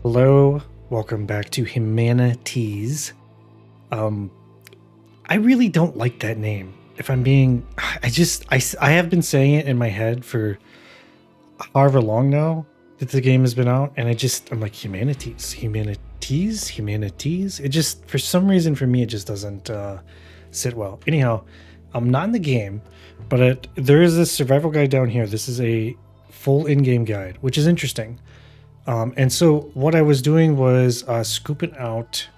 Hello, welcome back to HumanitZ. I really don't like that name. If I'm being, I have been saying it in my head for however long now that the game has been out, and I'm like, HumanitZ. It just, for some reason for me, it just doesn't sit well. Anyhow, I'm not in the game, but there is this survival guide down here. This is a full in-game guide, which is interesting. And so what I was doing was scooping out,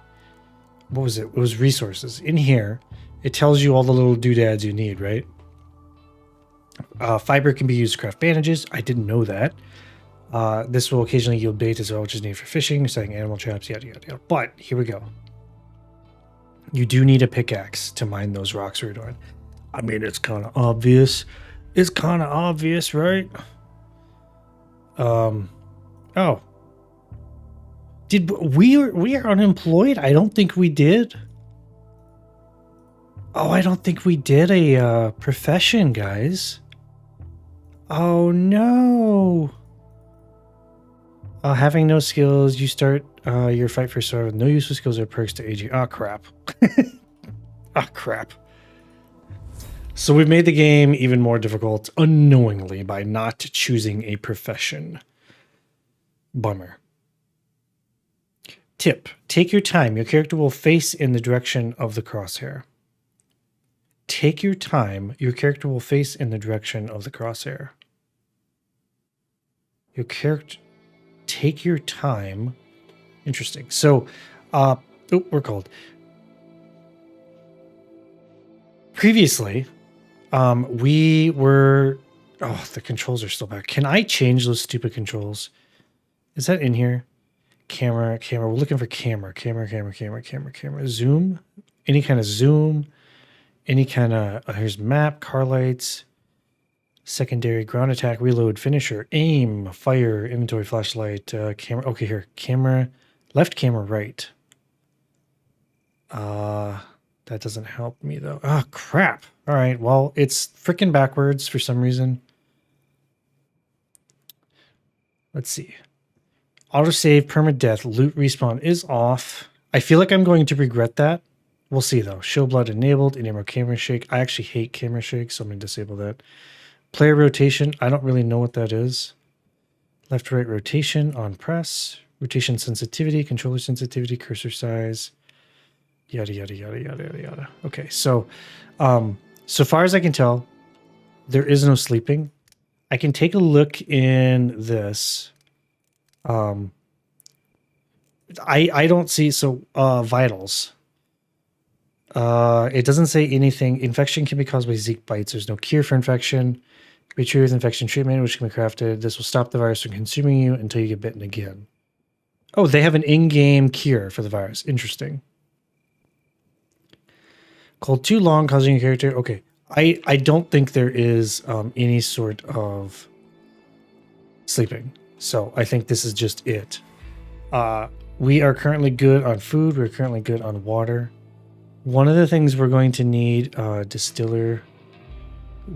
what was it? It was resources. In here, it tells you all the little doodads you need, right? Fiber can be used to craft bandages. I didn't know that. This will occasionally yield bait as well, which is needed for fishing, setting animal traps, yada, yada, yada. But here we go. You do need a pickaxe to mine those rocks we're doing. I mean, it's kind of obvious. It's kind of obvious, right? Oh. Did we are unemployed? I don't think we did. Oh, I don't think we did a profession, guys. Oh no. Having no skills, you start your fight for survival with no useful skills or perks to aid you. Oh crap. Oh crap. So we've made the game even more difficult unknowingly by not choosing a profession. Bummer. Tip. Take your time. Your character will face in the direction of the crosshair. Take your time. Your character will face in the direction of the crosshair. Your character... Take your time. Interesting. So, we're cold. Previously, we were... Oh, the controls are still back. Can I change those stupid controls? Is that in here? Camera. We're looking for camera. Zoom. Any kind of zoom. Any kind of... here's map, car lights, secondary, ground attack, reload, finisher, aim, fire, inventory, flashlight, camera. Okay, here. Camera. Left camera, right. That doesn't help me, though. Oh, crap. All right, well, it's freaking backwards for some reason. Let's see. Autosave, permadeath, loot respawn is off. I feel like I'm going to regret that. We'll see, though. Show blood enabled, enable camera shake. I actually hate camera shake, so I'm going to disable that. Player rotation, I don't really know what that is. Left-right rotation on press. Rotation sensitivity, controller sensitivity, cursor size. Yada, yada, yada, yada, yada, yada. Okay, so so far as I can tell, there is no sleeping. I can take a look in this. I don't see, so vitals. It doesn't say anything. Infection can be caused by Zeke bites. There's no cure for infection. Can be treated with infection treatment, which can be crafted. This will stop the virus from consuming you until you get bitten again. Oh, they have an in-game cure for the virus. Interesting. Cold too long, causing your character. Okay. I don't think there is any sort of sleeping. So I think this is just it. We are currently good on food. We're currently good on water. One of the things we're going to need, distiller.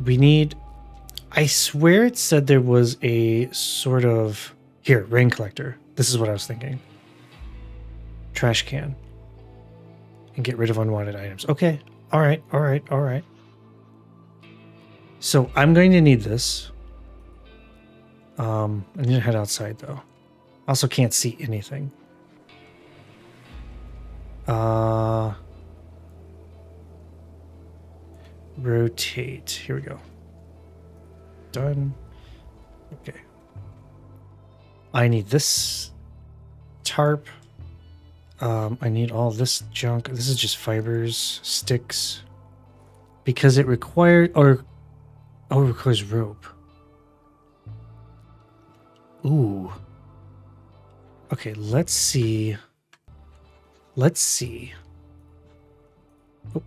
We need, I swear it said there was a sort of, here, rain collector. This is what I was thinking. Trash can. And get rid of unwanted items. Okay. All right. So I'm going to need this. I need to head outside though. I also can't see anything. Rotate. Here we go. Done. Okay. I need this tarp. I need all this junk. This is just fibers, sticks. Because it required, it requires rope. Ooh. Okay, let's see. Oh,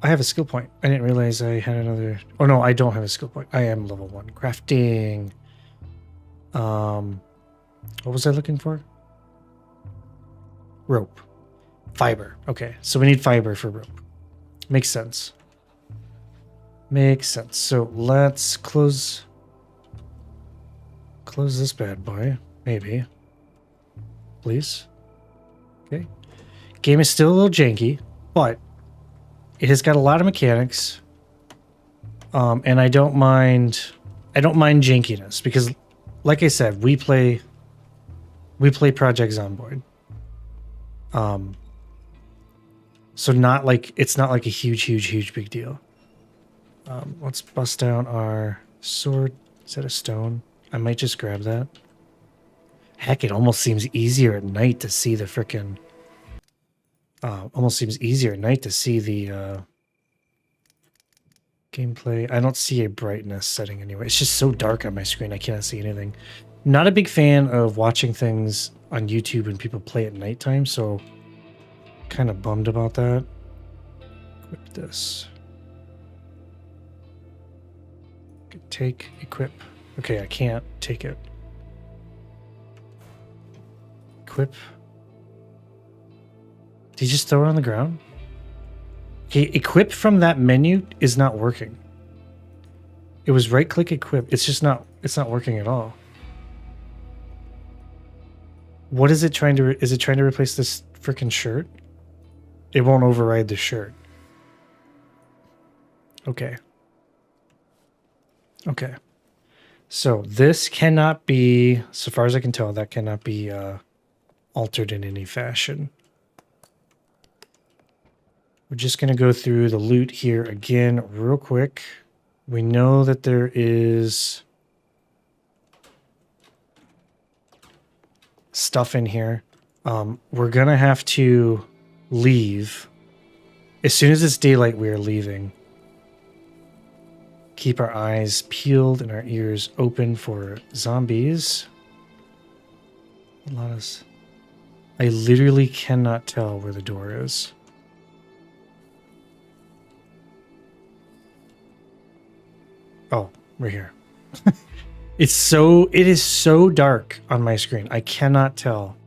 I have a skill point. I didn't realize I had another. Oh no, I don't have a skill point. I am level 1. Crafting. What was I looking for? Rope. Fiber. Okay, so we need fiber for rope. Makes sense. So let's close this bad boy. Maybe. Please. Okay. Game is still a little janky, but it has got a lot of mechanics. And I don't mind jankiness because, like I said, we play Project Zomboid. So not like it's not like a huge big deal. Let's bust down our sword. Is that a stone? I might just grab that. Heck, it almost seems easier at night to see the frickin'... almost seems easier at night to see the gameplay. I don't see a brightness setting anyway. It's just so dark on my screen, I cannot see anything. Not a big fan of watching things on YouTube when people play at nighttime, so kind of bummed about that. Equip this. Take, equip. Okay, I can't take it. Equip. Did you just throw it on the ground? Okay, equip from that menu is not working. It was right click equip. It's just not, it's not working at all. What is it trying to, is it trying to replace this freaking shirt? It won't override the shirt. Okay. Okay. So this cannot be, so far as I can tell, that cannot be altered in any fashion. We're just going to go through the loot here again real quick. We know that there is stuff in here. We're going to have to leave. As soon as it's daylight, we are leaving. Keep our eyes peeled and our ears open for zombies. I literally cannot tell where the door is. Oh, we're here. It is so dark on my screen. I cannot tell.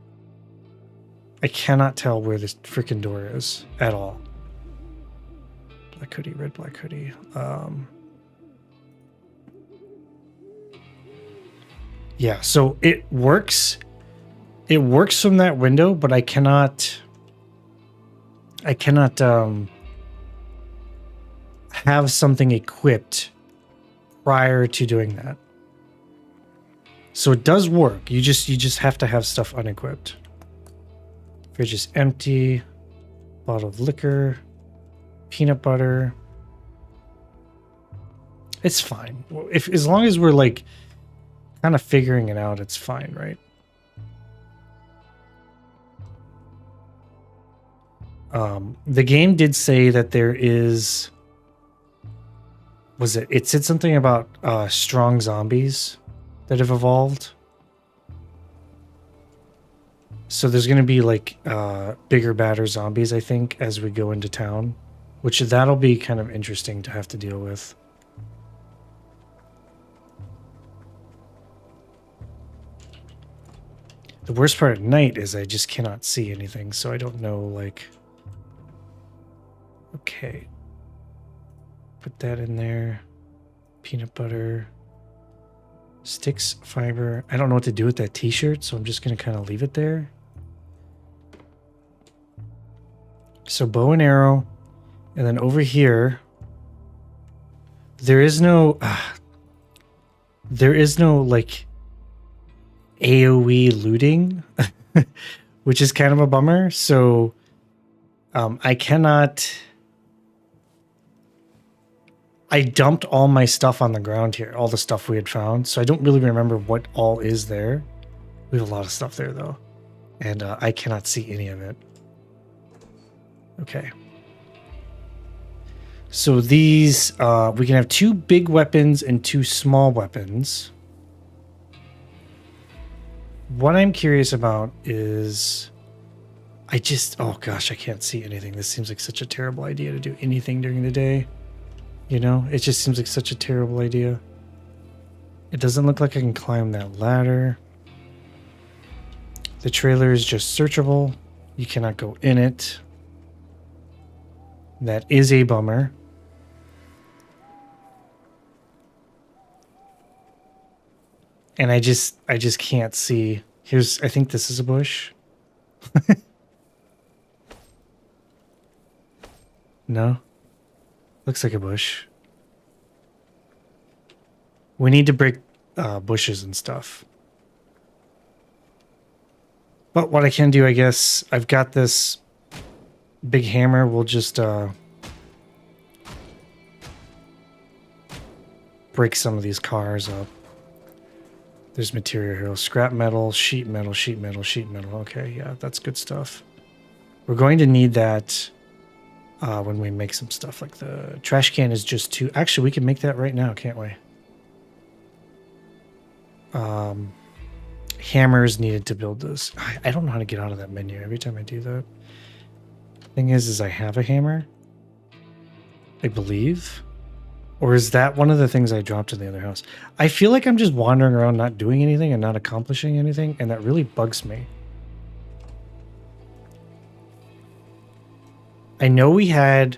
I cannot tell where this freaking door is at all. Black hoodie, red black hoodie. Yeah, so it works. It works from that window, but I cannot have something equipped prior to doing that. So it does work. You just have to have stuff unequipped. Fridge is empty. Bottle of liquor. Peanut butter. It's fine. As long as we're like kind of figuring it out, it's fine, right? The game did say that there is... It said something about strong zombies that have evolved. So there's going to be like bigger, badder zombies, I think, as we go into town. Which that'll be kind of interesting to have to deal with. The worst part at night is I just cannot see anything, so I don't know, like... Okay. Put that in there. Peanut butter. Sticks, fiber. I don't know what to do with that t-shirt, so I'm just going to kind of leave it there. So bow and arrow. And then over here, there is no like AoE looting, which is kind of a bummer. So I dumped all my stuff on the ground here, all the stuff we had found. So I don't really remember what all is there. We have a lot of stuff there though. And I cannot see any of it. Okay. So these, we can have 2 big weapons and 2 small weapons. What I'm curious about is, oh gosh, I can't see anything. This seems like such a terrible idea to do anything during the day. You know, it just seems like such a terrible idea. It doesn't look like I can climb that ladder. The trailer is just searchable. You cannot go in it. That is a bummer. And I just can't see. I think this is a bush. No? Looks like a bush. We need to break bushes and stuff. But what I can do, I guess, I've got this big hammer. We'll just break some of these cars up. There's material here. Scrap metal, sheet metal, sheet metal, sheet metal. Okay, yeah, that's good stuff. We're going to need that when we make some stuff. Like the trash can is just too... Actually, we can make that right now, can't we? Hammers needed to build this. I don't know how to get out of that menu every time I do that. Thing is I have a hammer, I believe. Or is that one of the things I dropped in the other house? I feel like I'm just wandering around not doing anything and not accomplishing anything, and that really bugs me. I know we had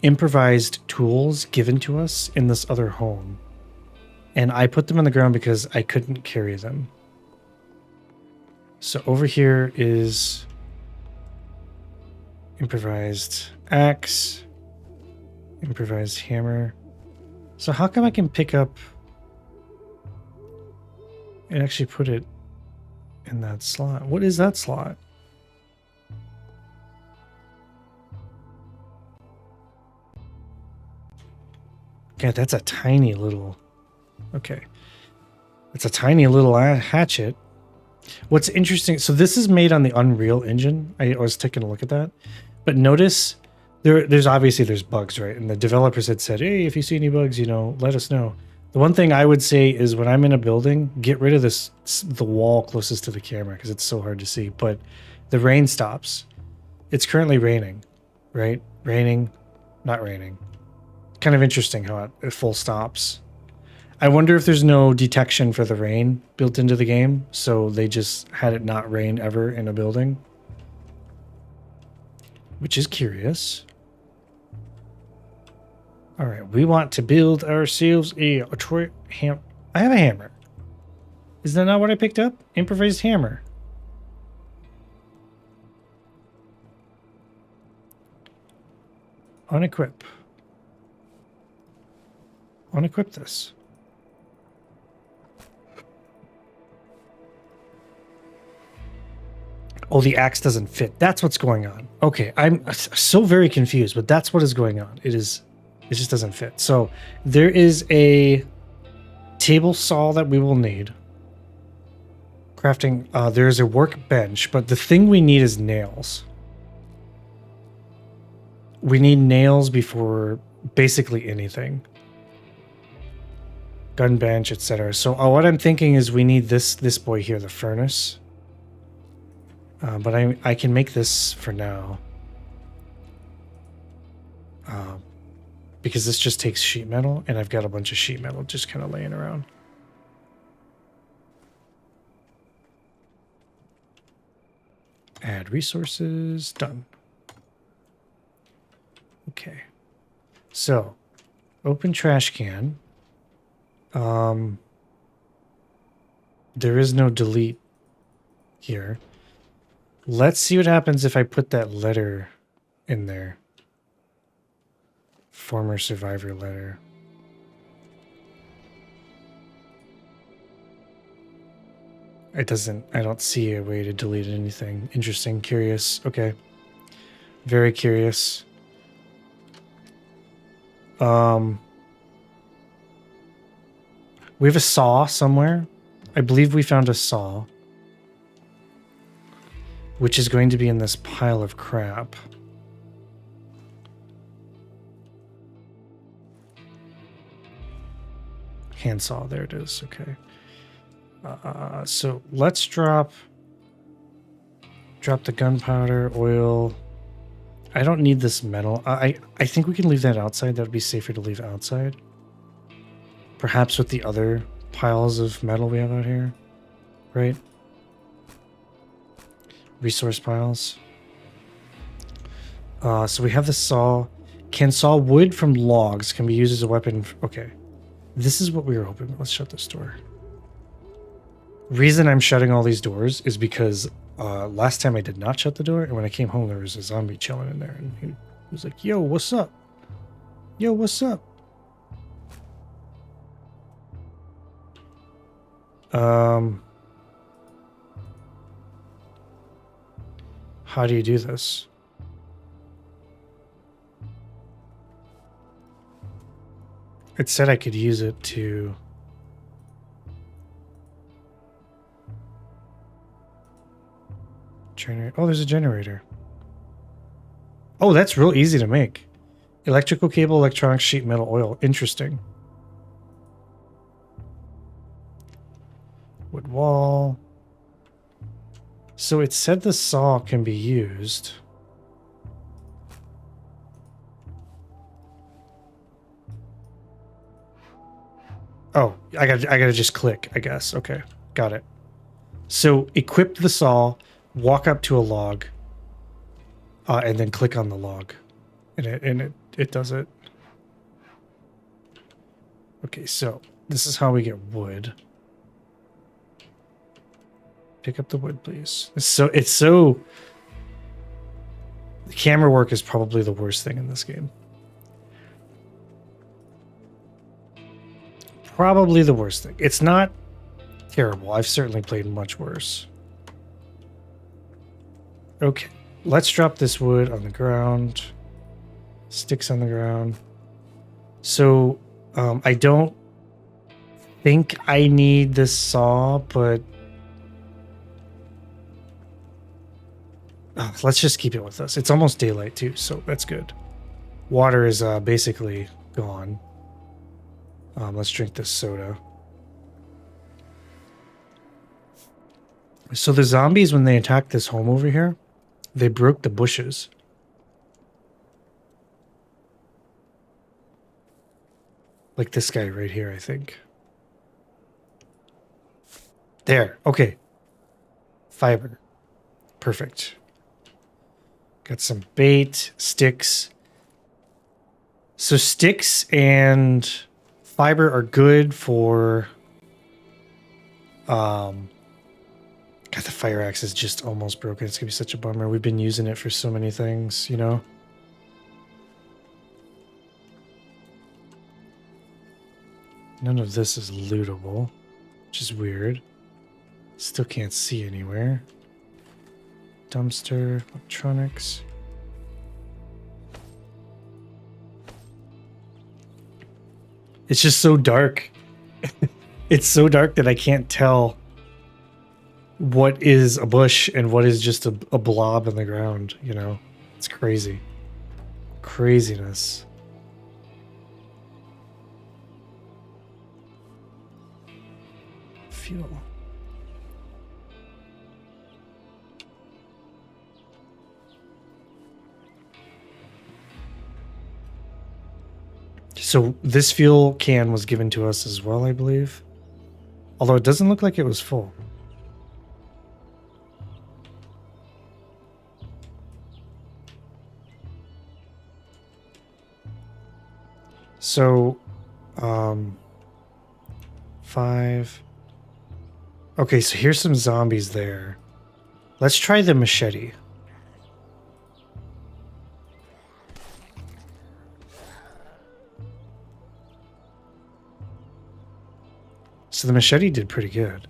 improvised tools given to us in this other home, and I put them on the ground because I couldn't carry them. So over here is improvised axe, improvised hammer. So how come I can pick up and actually put it in that slot? What is that slot? God, that's a tiny little... Okay. It's a tiny little hatchet. What's interesting... So this is made on the Unreal Engine. I was taking a look at that. But notice... There's obviously bugs, right? And the developers had said, hey, if you see any bugs, you know, let us know. The one thing I would say is when I'm in a building, get rid of the wall closest to the camera because it's so hard to see. But the rain stops. It's currently raining, right? Raining, not raining. Kind of interesting how it full stops. I wonder if there's no detection for the rain built into the game, so they just had it not rain ever in a building. Which is curious. All right, we want to build ourselves a ham. I have a hammer. Is that not what I picked up? Improvised hammer. Unequip. Unequip this. Oh, the axe doesn't fit. That's what's going on. Okay, I'm so very confused, but that's what is going on. It just doesn't fit. So there is a table saw that we will need. Crafting, there's a workbench, but the thing we need is nails. We need nails before basically anything. Gun bench, etc. So what I'm thinking is we need this boy here, the furnace. But I can make this for now. Because this just takes sheet metal, and I've got a bunch of sheet metal just kind of laying around. Add resources, done. Okay. So, open trash can. There is no delete here. Let's see what happens if I put that letter in there. Former survivor letter. It doesn't, I don't see a way to delete anything. Interesting, curious. Okay. Very curious. We have a saw somewhere. I believe we found a saw. Which is going to be in this pile of crap. Handsaw, there it is. Okay. So let's drop the gunpowder, oil. I don't need this metal. I think we can leave that outside. That would be safer to leave outside. Perhaps with the other piles of metal we have out here, right? Resource piles. So we have the saw. Can saw wood from logs. Can be used as a weapon. Okay. This is what we were hoping. Let's shut this door. Reason I'm shutting all these doors is because last time I did not shut the door, and when I came home there was a zombie chilling in there and he He's like, yo, what's up? Yo, what's up? How do you do this? It said I could use it to... generate. Oh, there's a generator. Oh, that's real easy to make. Electrical cable, electronic sheet metal, oil. Interesting. Wood wall. So it said the saw can be used. Oh, I gotta just click, I guess. Okay, got it. So equip the saw, walk up to a log, and then click on the log, and it does it. Okay, so this is how we get wood. Pick up the wood, please. It's so. The camera work is probably the worst thing in this game. Probably the worst thing. It's not terrible. I've certainly played much worse. Okay, let's drop this wood on the ground. Sticks on the ground. So, I don't think I need this saw, but let's just keep it with us. It's almost daylight too, so that's good. Water is basically gone. Let's drink this soda. So the zombies, when they attacked this home over here, they broke the bushes. Like this guy right here, I think. There. Okay. Fiber. Perfect. Got some bait, sticks. So sticks and fiber are good for... God, the fire axe is just almost broken. It's going to be such a bummer. We've been using it for so many things, you know? None of this is lootable, which is weird. Still can't see anywhere. Dumpster, electronics. It's just so dark. It's so dark that I can't tell what is a bush and what is just a blob in the ground, you know? It's crazy. Craziness. Fuel. So this fuel can was given to us as well, I believe. Although it doesn't look like it was full. So, 5. Okay, so here's some zombies there. Let's try the machete. So the machete did pretty good.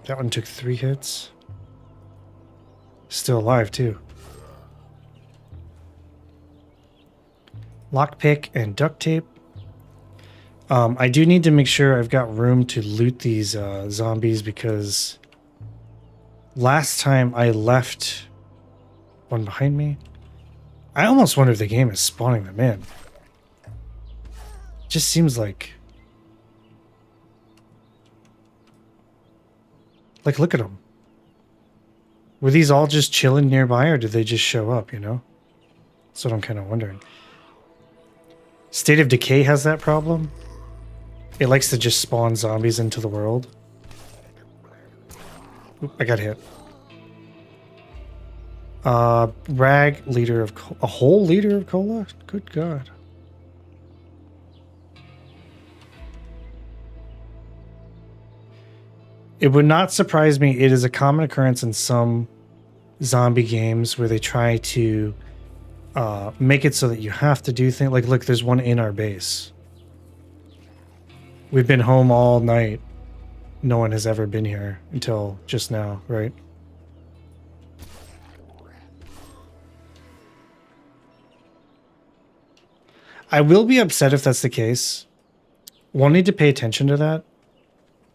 That one took 3 hits. Still alive, too. Lockpick and duct tape. I do need to make sure I've got room to loot these zombies because last time I left one behind me. I almost wonder if the game is spawning them in. It just seems like... Like, look at them. Were these all just chilling nearby, or did they just show up, you know? That's what I'm kind of wondering. State of Decay has that problem. It likes to just spawn zombies into the world. Oop, I got hit. Rag, liter of... A whole liter of cola? Good God. It would not surprise me. It is a common occurrence in some zombie games where they try to make it so that you have to do things. Like, look, there's one in our base. We've been home all night. No one has ever been here until just now, right? I will be upset if that's the case. We'll need to pay attention to that.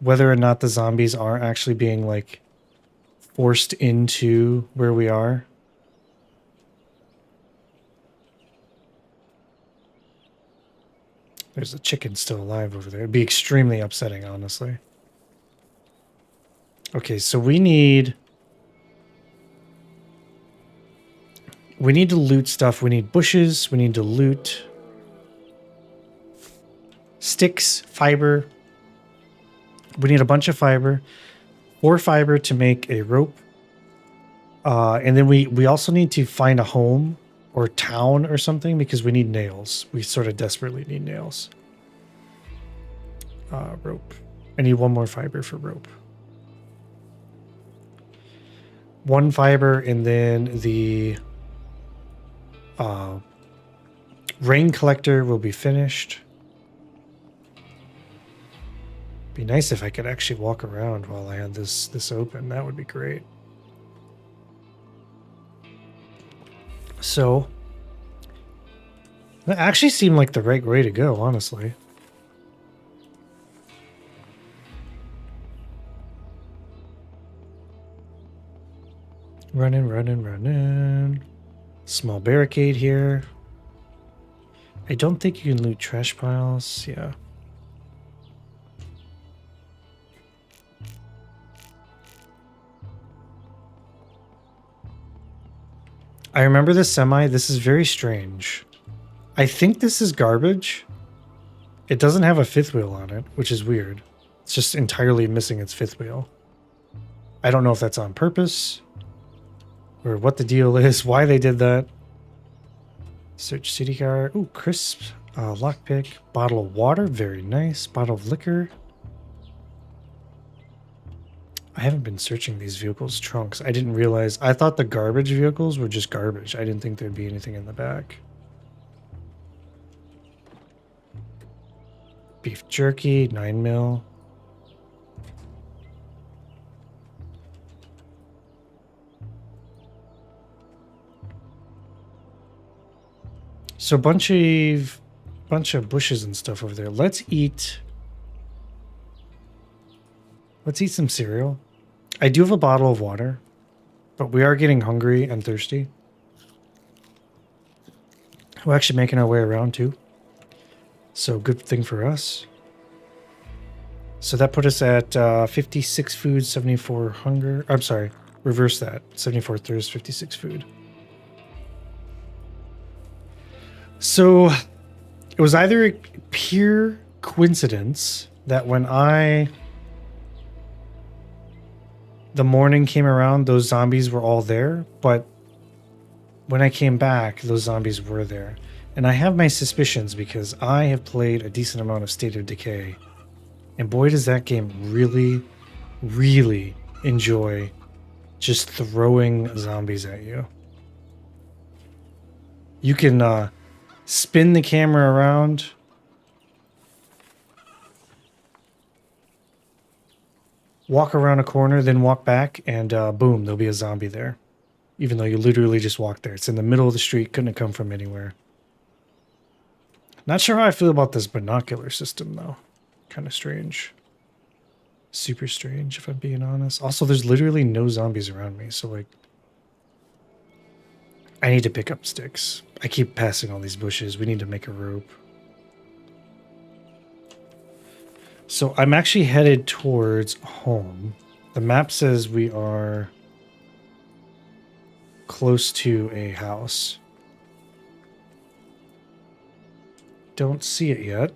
Whether or not the zombies are actually being, like, forced into where we are. There's a chicken still alive over there. It'd be extremely upsetting, honestly. Okay, so we need to loot stuff. We need bushes. We need to loot sticks, fiber. We need a bunch of fiber. 4 fiber to make a rope. And then we also need to find a home or town or something because we need nails. We sort of desperately need nails. Rope. I need 1 more fiber for rope. 1 fiber, and then the rain collector will be finished. Be nice if I could actually walk around while I had this open. That would be great. So that actually seemed like the right way to go, honestly. Running. Small barricade here. I don't think you can loot trash piles. Yeah. I remember this semi. This is very strange. I think this is garbage. It doesn't have a 5th wheel on it, which is weird. It's just entirely missing its 5th wheel. I don't know if that's on purpose or what the deal is, why they did that. Search city car. Ooh, crisp. Lockpick. Bottle of water. Very nice. Bottle of liquor. I haven't been searching these vehicles' trunks. I didn't realize. I thought the garbage vehicles were just garbage. I didn't think there'd be anything in the back. Beef jerky, 9 mil. So bunch of bushes and stuff over there. Let's eat some cereal. I do have a bottle of water, but we are getting hungry and thirsty. We're actually making our way around too. So good thing for us. So that put us at 56 food, 74 hunger. I'm sorry, reverse that. 74 thirst, 56 food. So it was either a pure coincidence that when the morning came around, those zombies were all there, but when I came back, those zombies were there. And I have my suspicions because I have played a decent amount of State of Decay. And boy, does that game really, really enjoy just throwing zombies at you. You can spin the camera around. Walk around a corner, then walk back, and boom, there'll be a zombie there. Even though you literally just walked there. It's in the middle of the street, couldn't have come from anywhere. Not sure how I feel about this binocular system, though. Kind of strange. Super strange, if I'm being honest. Also, there's literally no zombies around me, so, like, I need to pick up sticks. I keep passing all these bushes. We need to make a rope. So I'm actually headed towards home. The map says we are close to a house. Don't see it yet.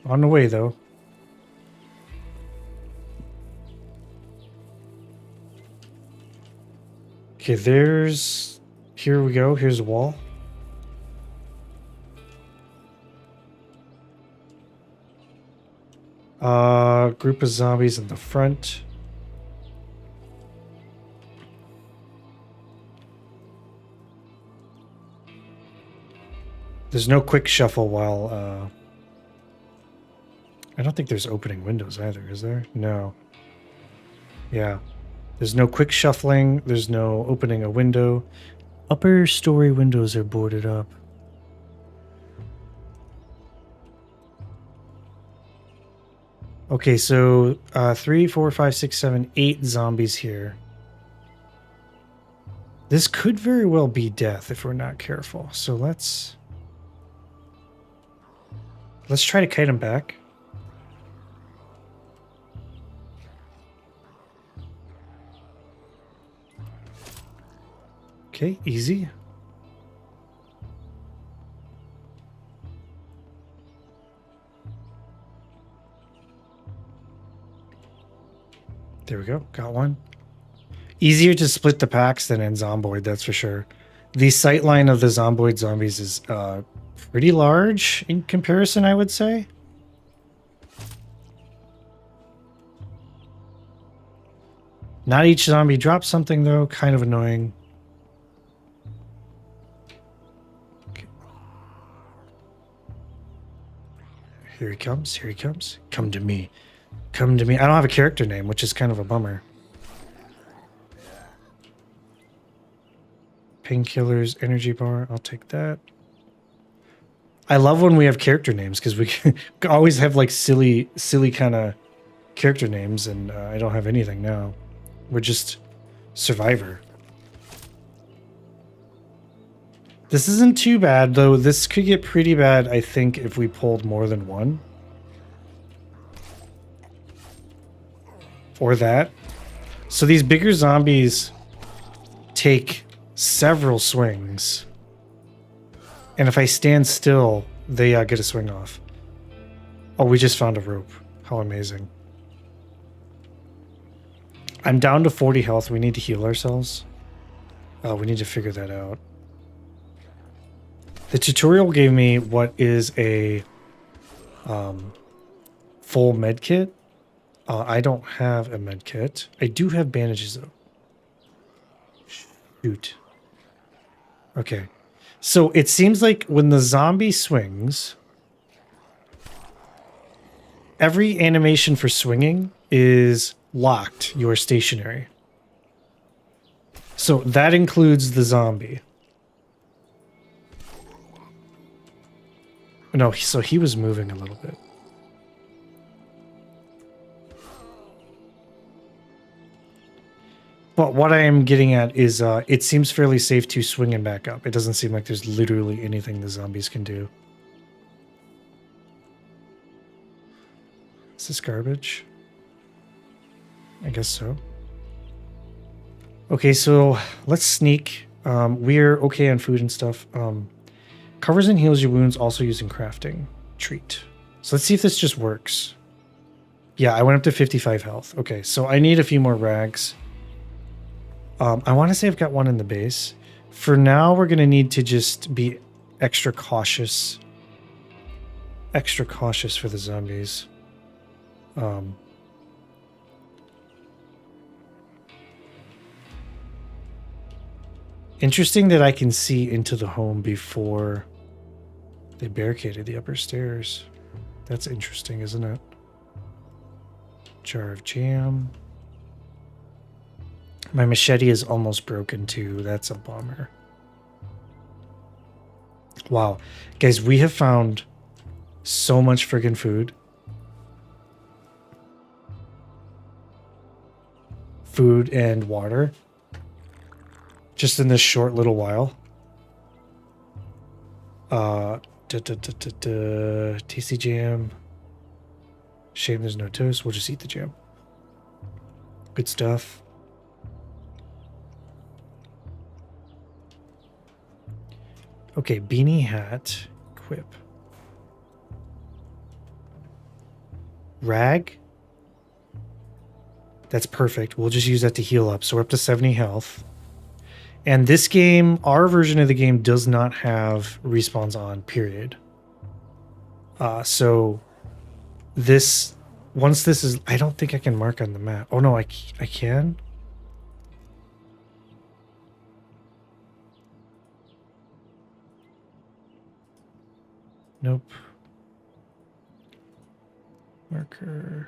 On the way, though. Okay, here we go. Here's a wall. Group of zombies in the front. There's no quick shuffle while... I don't think there's opening windows either, is there? No. Yeah. There's no quick shuffling. There's no opening a window. Upper story windows are boarded up. Okay, so 3, 4, 5, 6, 7, 8 zombies here. This could very well be death if we're not careful. So let's try to kite him back. Okay, easy. There we go. Got one. Easier to split the packs than in Zomboid, that's for sure. The sightline of the Zomboid zombies is pretty large in comparison, I would say. Not each zombie drops something, though. Kind of annoying. Okay. Here he comes. Here he comes. Come to me. Come to me. I don't have a character name, which is kind of a bummer. Painkillers, energy bar. I'll take that. I love when we have character names because we can always have like silly kind of character names, and I don't have anything now. We're just Survivor. This isn't too bad, though. This could get pretty bad, I think, if we pulled more than one. Or that. So these bigger zombies take several swings. And if I stand still, they get a swing off. Oh, we just found a rope. How amazing. I'm down to 40 health. We need to heal ourselves. We need to figure that out. The tutorial gave me what is a full med kit. I don't have a med kit. I do have bandages, though. Shoot. Okay. So it seems like when the zombie swings, every animation for swinging is locked. You are stationary. So that includes the zombie. No, so he was moving a little bit. But what I am getting at is it seems fairly safe to swing and back up. It doesn't seem like there's literally anything the zombies can do. Is this garbage? I guess so. Okay, so let's sneak. We're okay on food and stuff. Covers and heals your wounds, also using crafting. Treat. So let's see if this just works. Yeah, I went up to 55 health. Okay, so I need a few more rags. I want to say I've got one in the base. For now, we're going to need to just be extra cautious. Extra cautious for the zombies. Interesting that I can see into the home before they barricaded the upper stairs. That's interesting, isn't it? Jar of jam. My machete is almost broken too. That's a bummer. Wow. Guys, we have found so much friggin' food. Food and water. Just in this short little while. TC jam. Shame there's no toast. We'll just eat the jam. Good stuff. Okay, beanie hat. Equip. Rag. That's perfect. We'll just use that to heal up. So we're up to 70 health. And this game, our version of the game does not have respawns on, period. So this, once this is, I don't think I can mark on the map. Oh no, I can? Nope. Marker.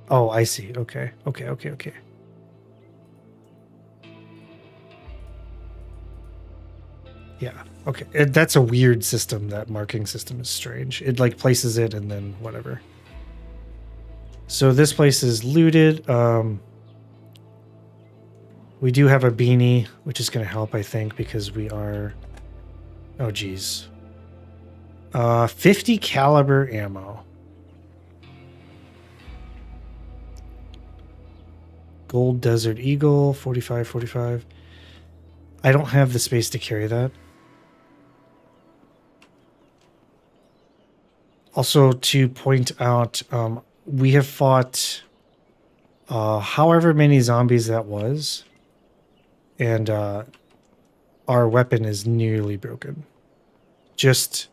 Oh, I see. Okay. Okay. Yeah. Okay. That's a weird system. That marking system is strange. It like places it and then whatever. So this place is looted. We do have a beanie, which is going to help, I think, because we are... Oh, geez. 50 caliber ammo. Gold Desert Eagle, 45. I don't have the space to carry that. Also, to point out, we have fought however many zombies that was, and our weapon is nearly broken. Just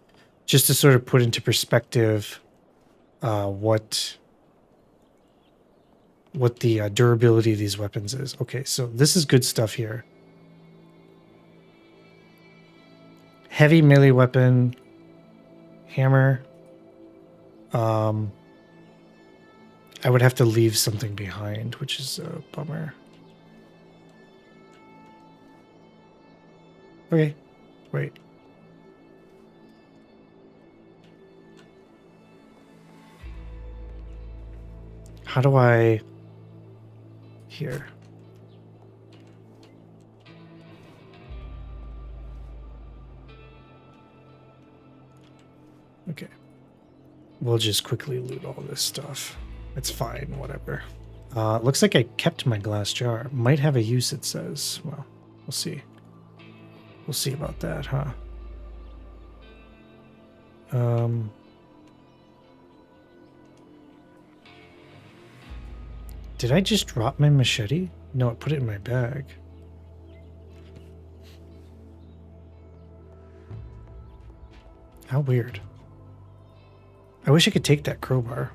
to sort of put into perspective what the durability of these weapons is. Okay, so this is good stuff here. Heavy melee weapon, hammer. I would have to leave something behind, which is a bummer. Okay, wait. How do I... Here. Okay. We'll just quickly loot all this stuff. It's fine, whatever. Looks like I kept my glass jar. Might have a use, it says. Well, we'll see. We'll see about that, huh? Did I just drop my machete? No, I put it in my bag. How weird. I wish I could take that crowbar.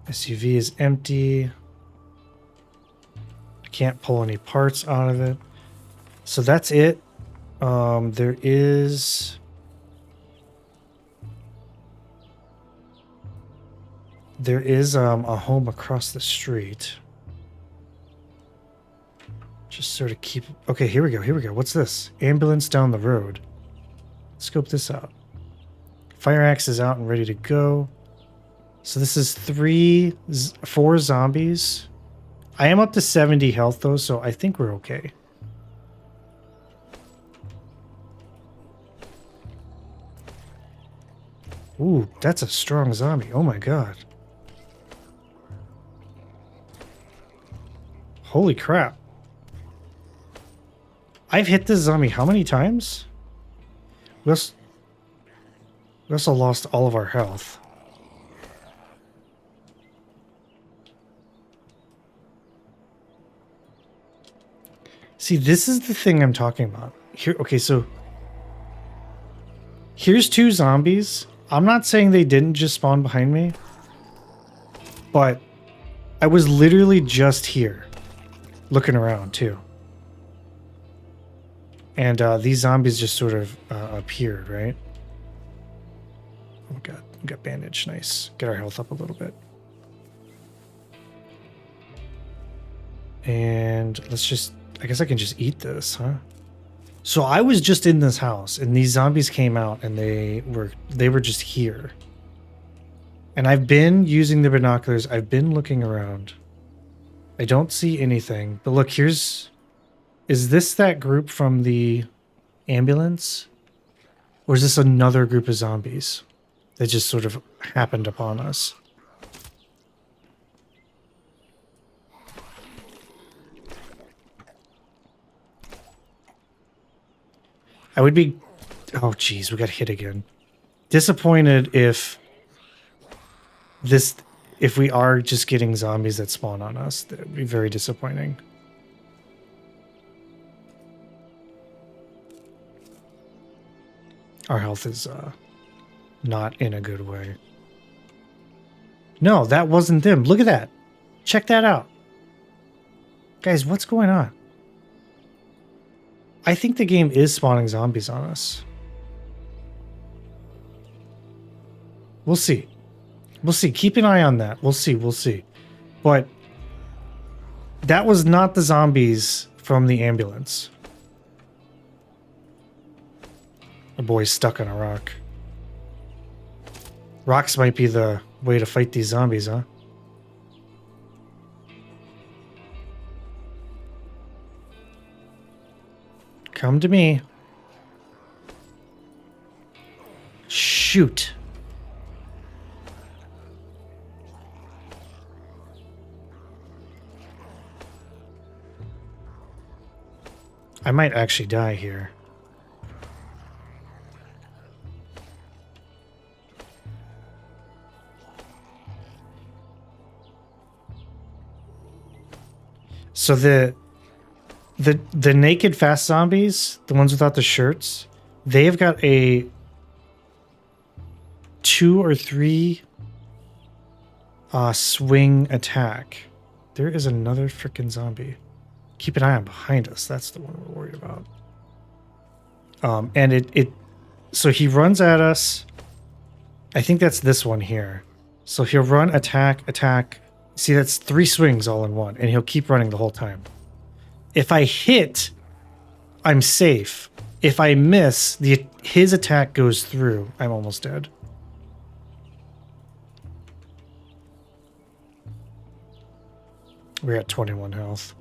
SUV is empty. I can't pull any parts out of it. So that's it. There is... a home across the street. Just sort of keep... Okay, here we go. What's this? Ambulance down the road. Scope this out. Fire axe is out and ready to go. So this is 4 zombies. I am up to 70 health though, so I think we're okay. Ooh, that's a strong zombie. Oh my god. Holy crap. I've hit this zombie how many times? We also lost all of our health. See, this is the thing I'm talking about. Here, okay, so here's 2 zombies. I'm not saying they didn't just spawn behind me, but I was literally just here looking around too. And these zombies just sort of appeared, right? Oh god, we got bandage. Nice. Get our health up a little bit. And let's just... I guess I can just eat this, huh? So I was just in this house, and these zombies came out, and they were just here. And I've been using the binoculars. I've been looking around. I don't see anything. But look, here's... Is this that group from the ambulance? Or is this another group of zombies that just sort of happened upon us? I would be... Oh, geez, we got hit again. Disappointed if we are just getting zombies that spawn on us. That would be very disappointing. Our health is not in a good way. No, that wasn't them. Look at that. Check that out. Guys, what's going on? I think the game is spawning zombies on us. We'll see. We'll see. Keep an eye on that. We'll see. We'll see. But that was not the zombies from the ambulance. The boy's stuck on a rock. Rocks might be the way to fight these zombies, huh? Come to me. Shoot. I might actually die here. So the naked fast zombies, the ones without the shirts, they've got a 2 or 3 swing attack. There is another freaking zombie. Keep an eye on behind us. That's the one we're worried about. And so he runs at us. I think that's this one here. So he'll run, attack, attack. See, that's 3 swings all in one, and he'll keep running the whole time. If I hit, I'm safe. If I miss, his attack goes through. I'm almost dead. We're at 21 health.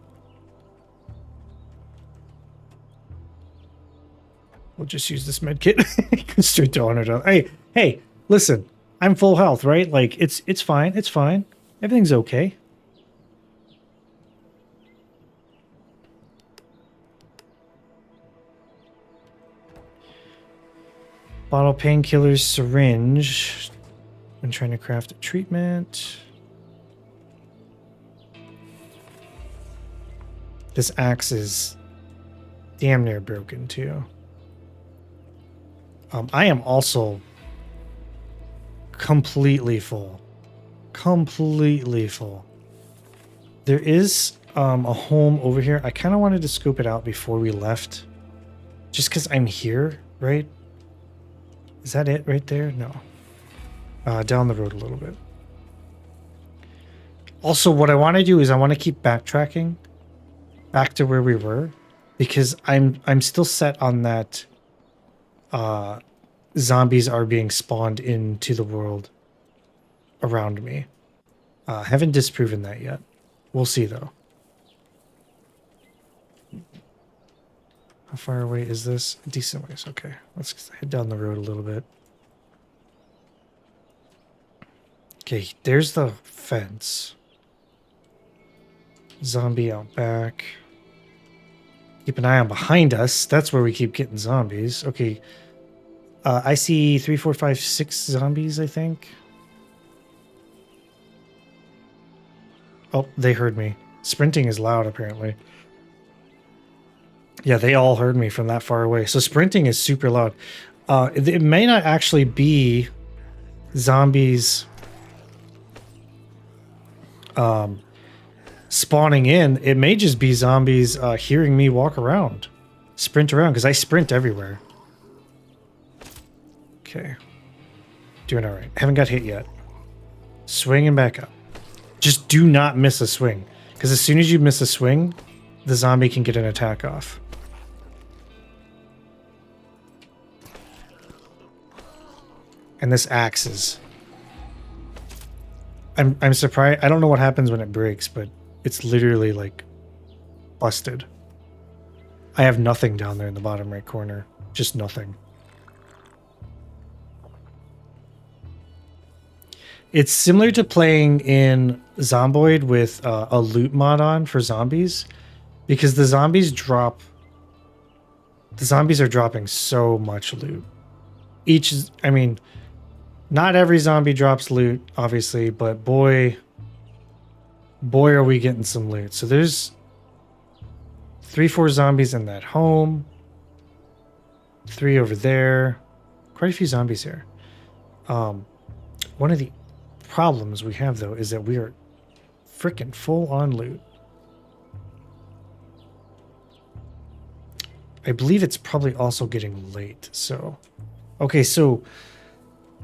We'll just use this med kit. Straight to 100 health. Hey, listen. I'm full health, right? Like, it's fine. It's fine. Everything's okay. Bottle painkillers, syringe. I'm trying to craft a treatment. This axe is damn near broken too. I am also completely full. Completely full. There is a home over here. I kind of wanted to scope it out before we left. Just because I'm here, right? Is that it right there? No. Down the road a little bit. Also, what I want to do is I want to keep backtracking back to where we were, because I'm still set on that zombies are being spawned into the world around me. Haven't disproven that yet. We'll see though. How far away is this? A decent ways. Okay, let's head down the road a little bit. Okay, there's the fence. Zombie out back. Keep an eye on behind us. That's where we keep getting zombies. Okay. I see 3, 4, 5, 6 zombies, I think. Oh, they heard me. Sprinting is loud, apparently. Yeah, they all heard me from that far away. So sprinting is super loud. It may not actually be zombies spawning in. It may just be zombies hearing me walk around. Sprint around, because I sprint everywhere. Okay. Doing all right. Haven't got hit yet. Swinging back up. Just do not miss a swing, because as soon as you miss a swing, the zombie can get an attack off. And this axe is... I'm surprised. I don't know what happens when it breaks, but it's literally like busted. I have nothing down there in the bottom right corner. Just nothing. It's similar to playing in Zomboid with a loot mod on for zombies, because the zombies drop... The zombies are dropping so much loot. I mean, not every zombie drops loot, obviously, but boy are we getting some loot. So there's 3, 4 zombies in that home. 3 over there. Quite a few zombies here. One of the problems we have, though, is that we are freaking full on loot. I believe it's probably also getting late, so... Okay, so...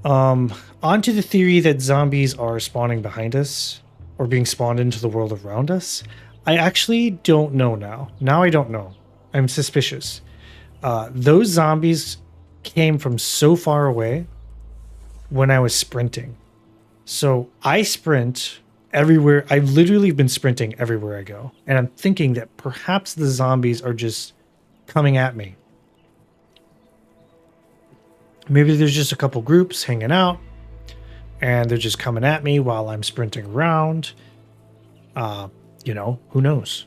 onto the theory that zombies are spawning behind us, or being spawned into the world around us. I actually don't know now. Now I don't know. I'm suspicious. Those zombies came from so far away when I was sprinting. So I sprint everywhere. I've literally been sprinting everywhere I go. And I'm thinking that perhaps the zombies are just coming at me. Maybe there's just a couple groups hanging out and they're just coming at me while I'm sprinting around. You know, who knows?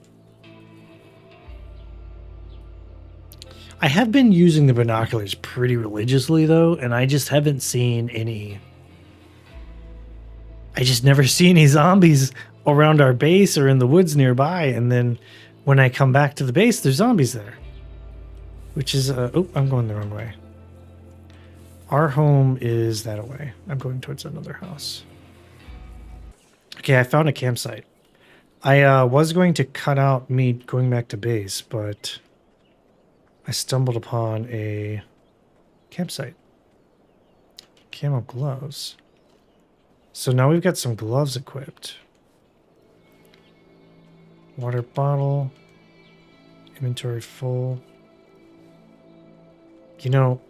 I have been using the binoculars pretty religiously, though, and I just haven't seen any... I just never see any zombies around our base or in the woods nearby, and then when I come back to the base, there's zombies there. Which is... oh, I'm going the wrong way. Our home is that away. I'm going towards another house. Okay, I found a campsite. I was going to cut out me going back to base, but... I stumbled upon a campsite. Camo gloves. So now we've got some gloves equipped. Water bottle. Inventory full. You know,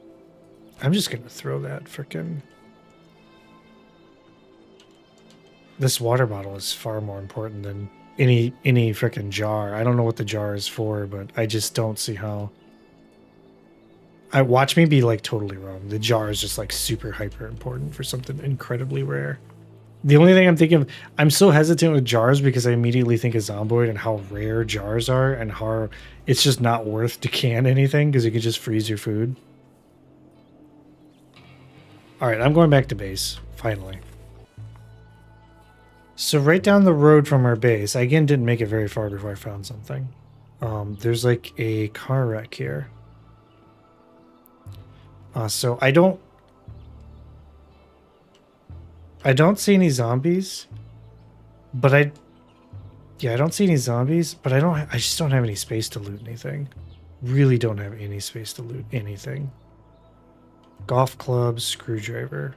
I'm just going to throw that frickin'... This water bottle is far more important than any frickin' jar. I don't know what the jar is for, but I just don't see how... I watch me be like totally wrong. The jar is just like super hyper important for something incredibly rare. The only thing I'm thinking of, I'm so hesitant with jars because I immediately think of Zomboid and how rare jars are and how it's just not worth to can anything because you could just freeze your food. All right, I'm going back to base, finally. So right down the road from our base, I again didn't make it very far before I found something. There's like a car wreck here. So I don't see any zombies, but I don't see any zombies, but I just don't have any space to loot anything. Really don't have any space to loot anything. Golf club, screwdriver.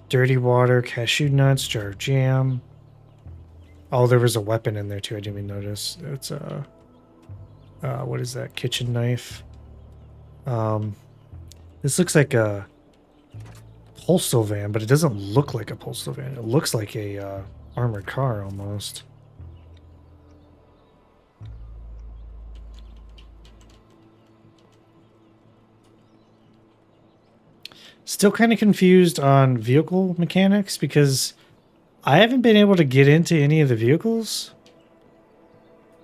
Dirty water, cashew nuts, jar of jam. Oh, there was a weapon in there too. I didn't even notice. It's a... what is that? Kitchen knife. This looks like a postal van, but it doesn't look like a postal van. It looks like a armored car almost. Still kind of confused on vehicle mechanics because I haven't been able to get into any of the vehicles.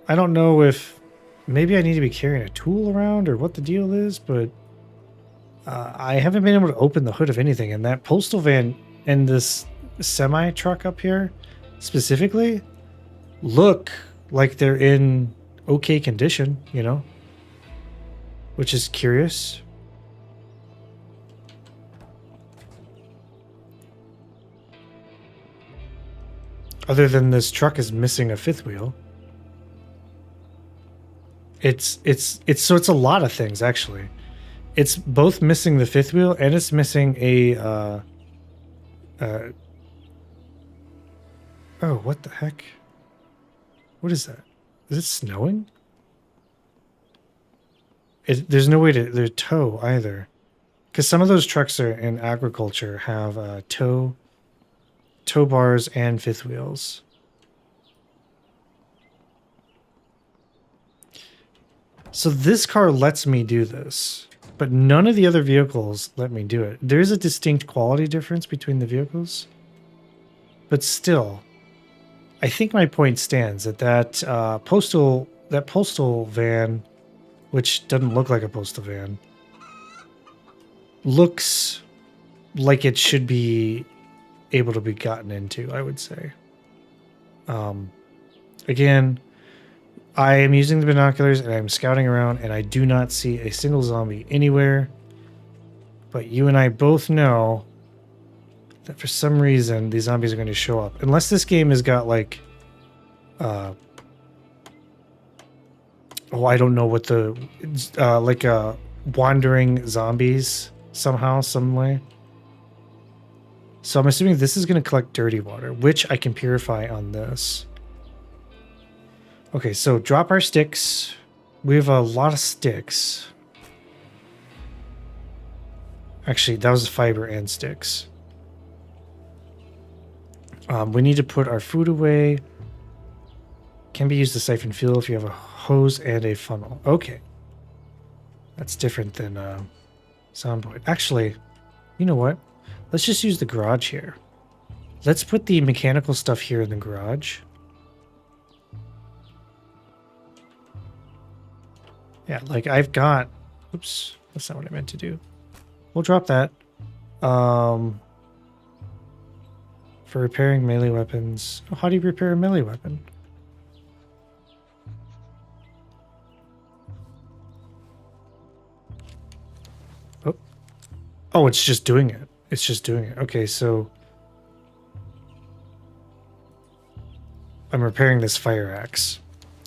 I don't know if maybe I need to be carrying a tool around or what the deal is, but I haven't been able to open the hood of anything. And that postal van and this semi truck up here specifically look like they're in okay condition, you know, which is curious. Other than this truck is missing a fifth wheel. It's a lot of things actually. It's both missing the fifth wheel and it's missing a oh, what the heck? What is that? Is it snowing? There's no way to tow either. Because some of those trucks are in agriculture have tow bars and fifth wheels. So this car lets me do this, but none of the other vehicles let me do it. There is a distinct quality difference between the vehicles, but still, I think my point stands that postal van, which doesn't look like a postal van, looks like it should be able to be gotten into, I would say. Again, I am using the binoculars and I'm scouting around and I do not see a single zombie anywhere. But you and I both know that for some reason these zombies are going to show up. Unless this game has got like... oh, I don't know what the... like wandering zombies somehow, some way. So I'm assuming this is going to collect dirty water, which I can purify on this. Okay, so drop our sticks. We have a lot of sticks. Actually, that was fiber and sticks. We need to put our food away. Can be used to siphon fuel if you have a hose and a funnel. Okay. That's different than Soundboard. Actually, you know what? Let's just use the garage here. Let's put the mechanical stuff here in the garage. Yeah, like I've got... Oops, that's not what I meant to do. We'll drop that. For repairing melee weapons. Oh, how do you repair a melee weapon? Oh. Oh, it's just doing it. It's just doing it. Okay, so... I'm repairing this fire axe.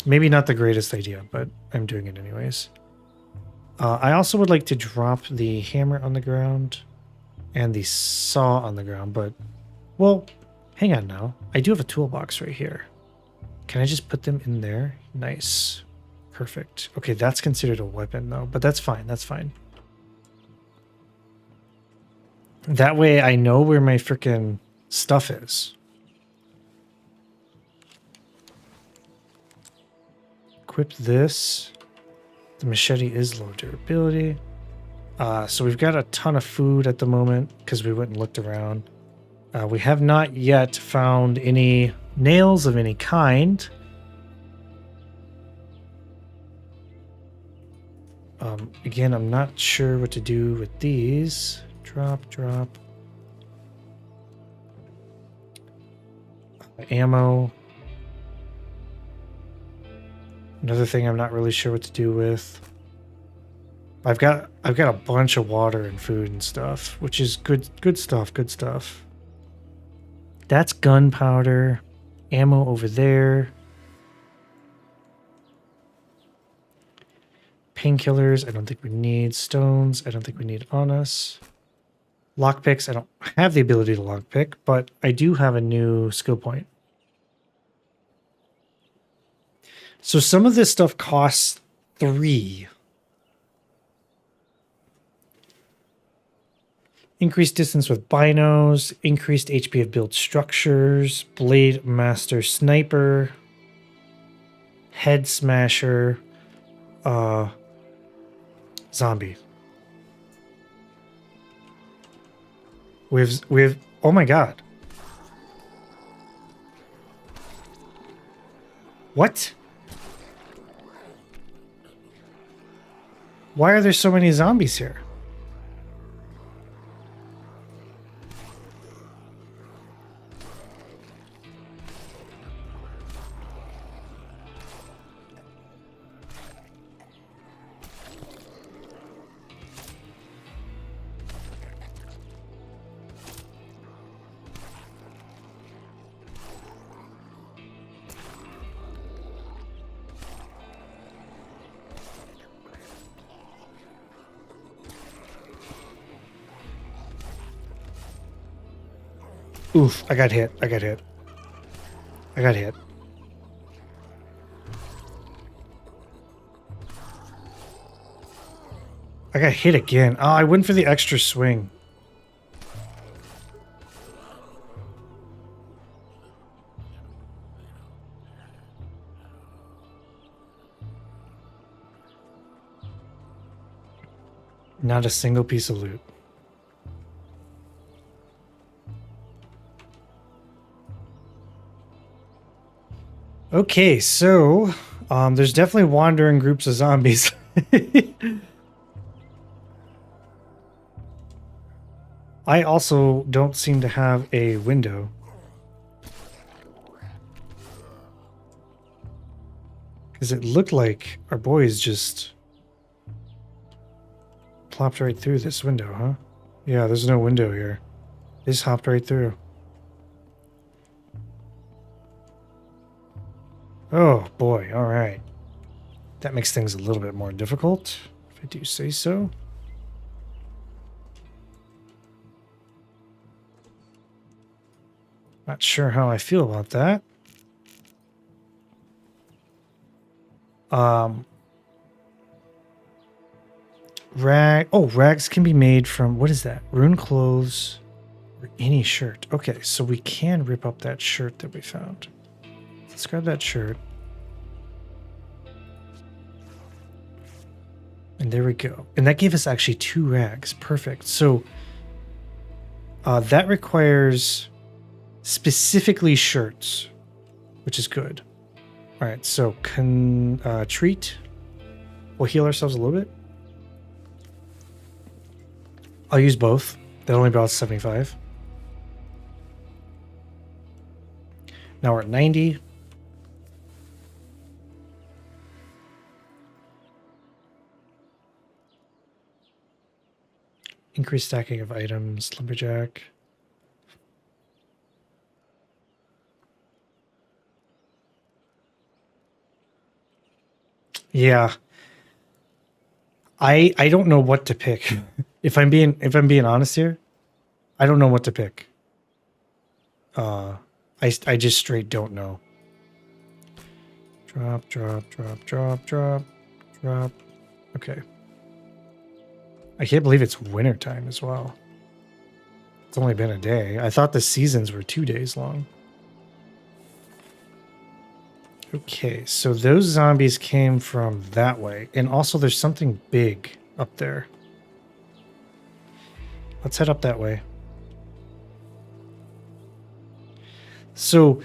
Maybe not the greatest idea, but I'm doing it anyways. I also would like to drop the hammer on the ground and the saw on the ground, but... Well, hang on now. I do have a toolbox right here. Can I just put them in there? Nice. Perfect. Okay, that's considered a weapon though, but that's fine. That's fine. That way I know where my freaking stuff is. Equip this. The machete is low durability. So we've got a ton of food at the moment because we went and looked around. We have not yet found any nails of any kind. Again, I'm not sure what to do with these. Drop, drop. Ammo. Another thing I'm not really sure what to do with. I've got a bunch of water and food and stuff, which is good stuff, good stuff. That's gunpowder. Ammo over there. Painkillers, I don't think we need. Stones, I don't think we need on us. Lockpicks, I don't have the ability to lockpick, but I do have a new skill point. So some of this stuff costs 3. Increased distance with binos, increased HP of build structures, Blade Master Sniper, Head Smasher, Zombie. We've oh my god. What? Why are there so many zombies here? Oof, I got hit. I got hit. I got hit. I got hit again. Oh, I went for the extra swing. Not a single piece of loot. Okay, so there's definitely wandering groups of zombies. I also don't seem to have a window. Because it looked like our boys just plopped right through this window, huh? Yeah, there's no window here. They just hopped right through. Oh boy, alright. That makes things a little bit more difficult, if I do say so. Not sure how I feel about that. Rags can be made from, what is that? Rune clothes or any shirt. Okay, so we can rip up that shirt that we found. Let's grab that shirt. And there we go. And that gave us actually 2 rags. Perfect. So that requires specifically shirts, which is good. All right, so treat. We'll heal ourselves a little bit. I'll use both. That only brought us 75. Now we're at 90. Increased stacking of items, lumberjack. Yeah. I don't know what to pick. If I'm being honest here, I don't know what to pick. I just straight don't know. Drop, drop, drop, drop, drop, drop. Okay. I can't believe it's wintertime as well. It's only been a day. I thought the seasons were 2 days long. Okay, so those zombies came from that way. And also there's something big up there. Let's head up that way. So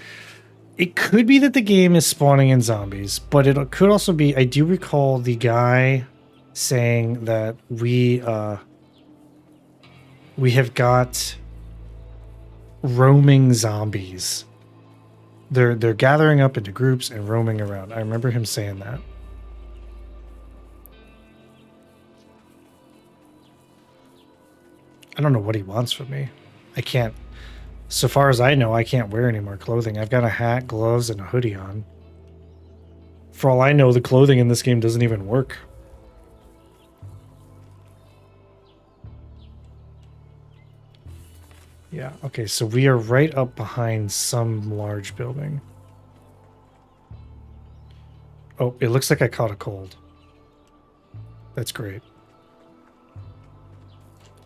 it could be that the game is spawning in zombies, but it could also be, I do recall the guy saying that we have got roaming zombies. They're gathering up into groups and roaming around. I remember him saying that. I don't know what he wants from me. I can't, so far as I know, I can't wear any more clothing. I've got a hat, gloves, and a hoodie on. For all I know, the clothing in this game doesn't even work. Yeah, okay, so we are right up behind some large building. Oh, it looks like I caught a cold. That's great.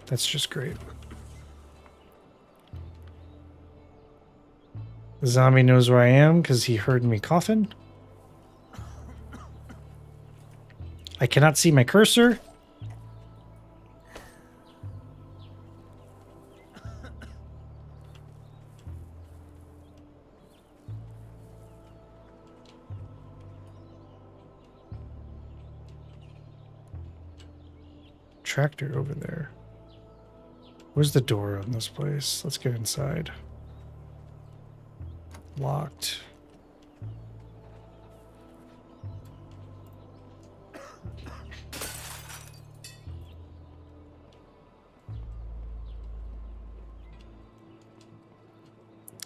That's just great. The zombie knows where I am because he heard me coughing. I cannot see my cursor. Tractor over there. Where's the door on this place? Let's get inside. Locked.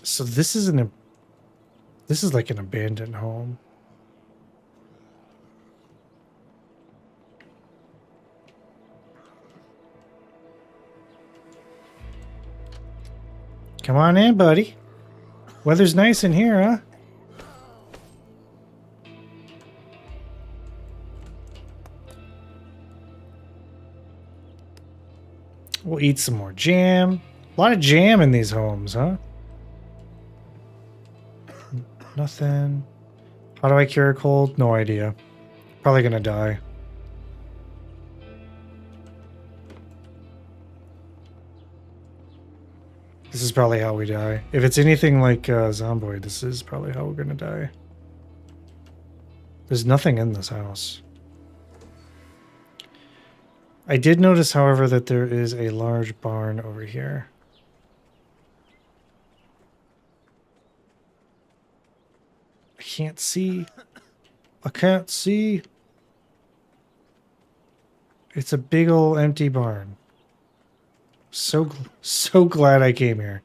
So this is like an abandoned home. Come on in, buddy. Weather's nice in here, huh? We'll eat some more jam. A lot of jam in these homes, huh? Nothing. How do I cure a cold? No idea. Probably gonna die. This is probably how we die. If it's anything like Zomboid, this is probably how we're gonna die. There's nothing in this house. I did notice, however, that there is a large barn over here. I can't see. I can't see. It's a big old empty barn. So glad I came here.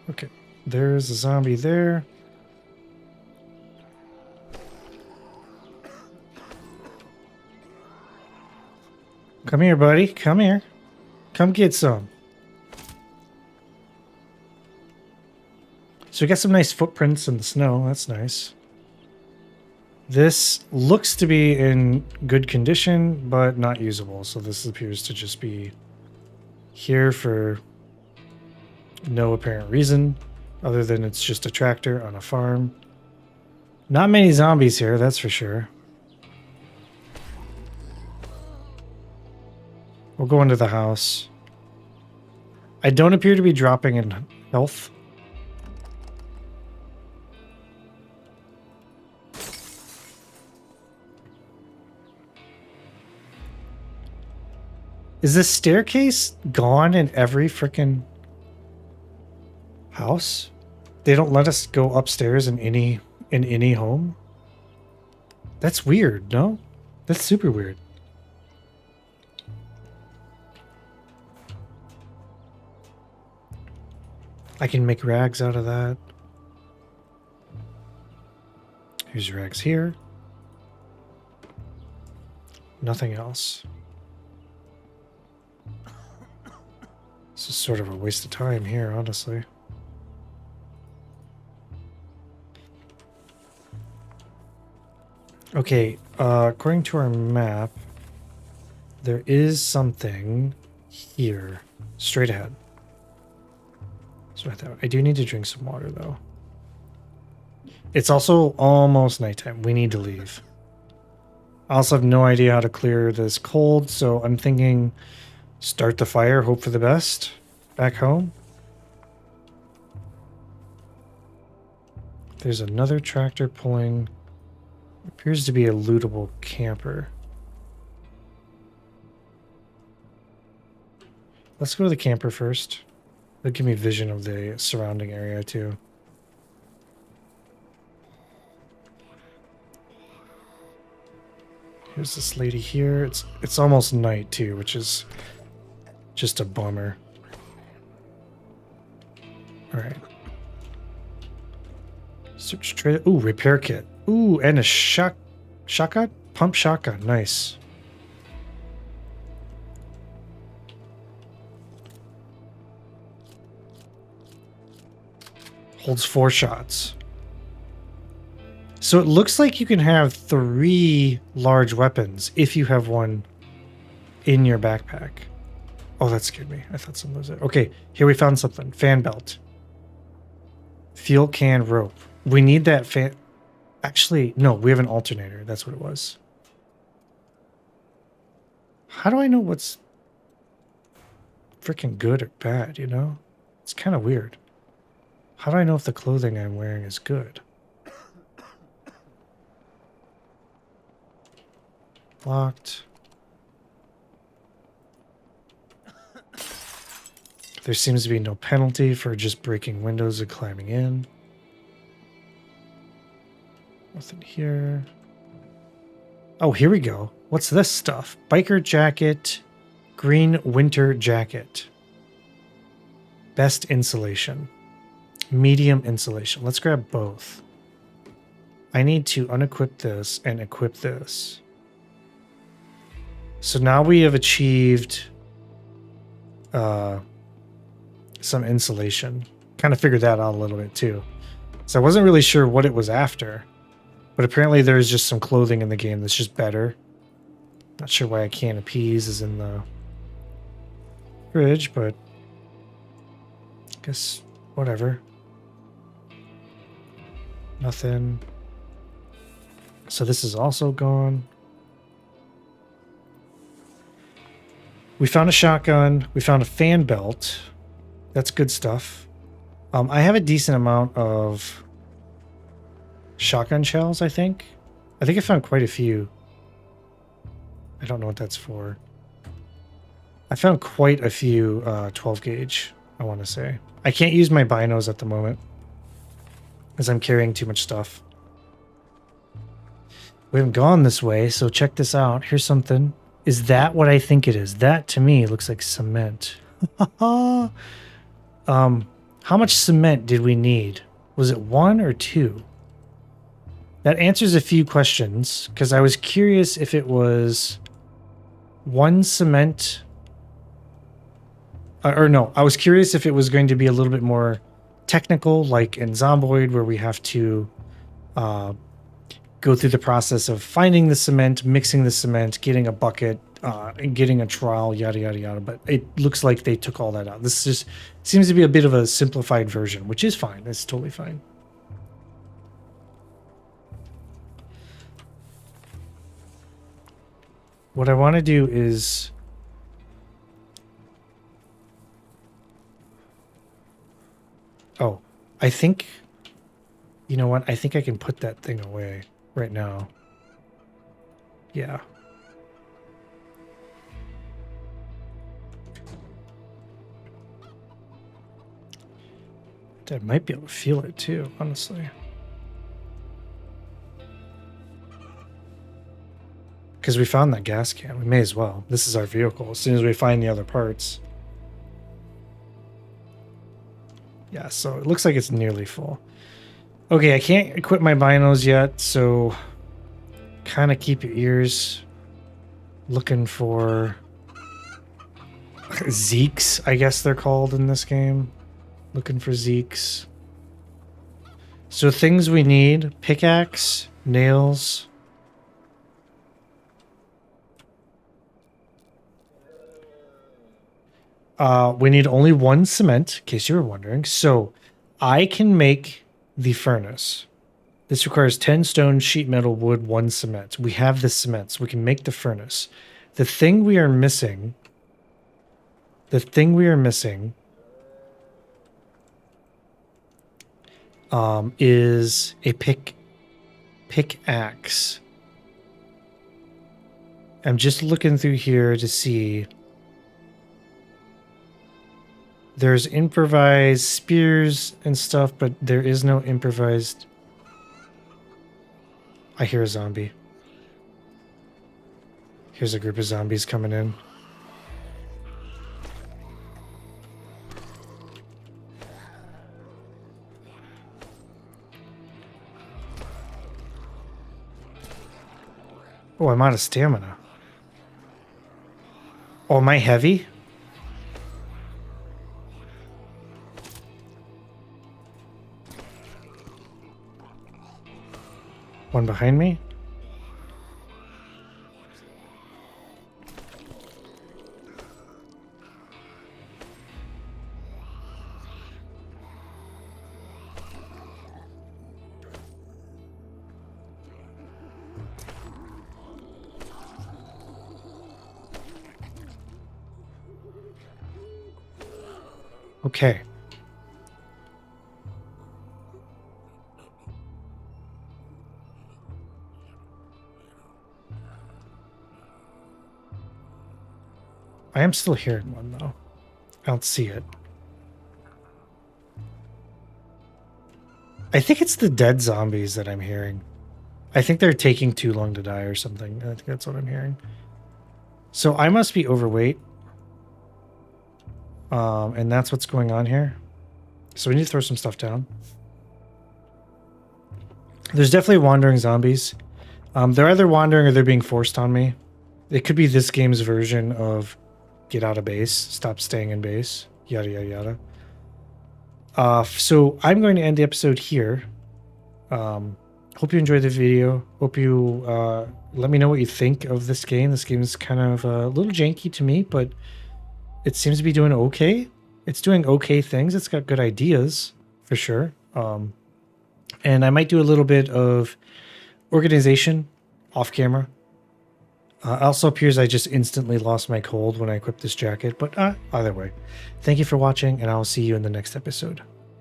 Okay, there's a zombie there. Come here, buddy. Come here. Come get some. So we got some nice footprints in the snow. That's nice. This looks to be in good condition, but not usable. So this appears to just be here for no apparent reason, other than it's just a tractor on a farm. Not many zombies here, that's for sure. We'll go into the house. I don't appear to be dropping in health. Is this staircase gone in every frickin' house? They don't let us go upstairs in any home? That's weird, no? That's super weird. I can make rags out of that. Here's rags here. Nothing else. This is sort of a waste of time here, honestly. Okay, according to our map, there is something here, straight ahead. So I do need to drink some water, though. It's also almost nighttime. We need to leave. I also have no idea how to clear this cold, so I'm thinking start the fire, hope for the best, back home. There's another tractor pulling, appears to be a lootable camper. Let's go to the camper first. That'll give me vision of the surrounding area too. Here's this lady here. It's almost night too, which is just a bummer. All right. Search trailer. Ooh, repair kit. Ooh, and a shotgun? Pump shotgun. Nice. Holds 4 shots. So it looks like you can have 3 large weapons if you have one in your backpack. Oh, that scared me. I thought something was there. Okay, here we found something. Fan belt. Fuel can rope. We need that fan. Actually, no, we have an alternator. That's what it was. How do I know what's freaking good or bad, you know? It's kind of weird. How do I know if the clothing I'm wearing is good? Locked. There seems to be no penalty for just breaking windows and climbing in. Nothing here. Oh, here we go. What's this stuff? Biker jacket, green winter jacket. Best insulation. Medium insulation. Let's grab both. I need to unequip this and equip this. So now we have achieved some insulation. Kind of figured that out a little bit too. So I wasn't really sure what it was after. But apparently there's just some clothing in the game that's just better. Not sure why a can of peas is in the fridge, but I guess whatever. Nothing. So this is also gone. We found a shotgun. We found a fan belt. That's good stuff. I have a decent amount of shotgun shells, I think. I think I found quite a few. I don't know what that's for. I found quite a few 12 gauge I want to say. I can't use my binos at the moment as I'm carrying too much stuff. We haven't gone this way, so check this out. Here's something. Is that what I think it is? That to me looks like cement. How much cement did we need? Was it 1 or 2? That answers a few questions, because I was curious if it was 1 cement. Or no, I was curious if it was going to be a little bit more technical, like in Zomboid, where we have to go through the process of finding the cement, mixing the cement, getting a bucket, getting a trowel, yada, yada, yada. But it looks like they took all that out. This just seems to be a bit of a simplified version, which is fine. It's totally fine. What I want to do is... Oh, I think... You know what? I think I can put that thing away right now. Yeah. I might be able to feel it too, honestly. Because we found that gas can. We may as well. This is our vehicle. As soon as we find the other parts. Yeah, so it looks like it's nearly full. Okay, I can't equip my binos yet, so kind of keep your ears looking for Zeeks, I guess they're called in this game. Looking for Zeeks. So things we need: pickaxe, nails. We need only 1 cement, in case you were wondering. So I can make the furnace. This requires 10 stone, sheet metal, wood, 1 cement. We have the cement, so we can make the furnace. The thing we are missing... is a pickaxe. I'm just looking through here to see... There's improvised spears and stuff, but there is no improvised... I hear a zombie. Here's a group of zombies coming in. Oh, I'm out of stamina. Oh, am I heavy? One behind me? Okay. I am still hearing one, though. I don't see it. I think it's the dead zombies that I'm hearing. I think they're taking too long to die or something. I think that's what I'm hearing. So I must be overweight. And that's what's going on here. So we need to throw some stuff down. There's definitely wandering zombies. They're either wandering or they're being forced on me. It could be this game's version of get out of base, stop staying in base, yada, yada, yada. So I'm going to end the episode here. Hope you enjoyed the video. Hope you let me know what you think of this game. This game is kind of a little janky to me, but it seems to be doing okay. It's doing okay things. It's got good ideas, for sure. And I might do a little bit of organization off camera. Also appears I just instantly lost my cold when I equipped this jacket, but either way. Thank you for watching, and I'll see you in the next episode.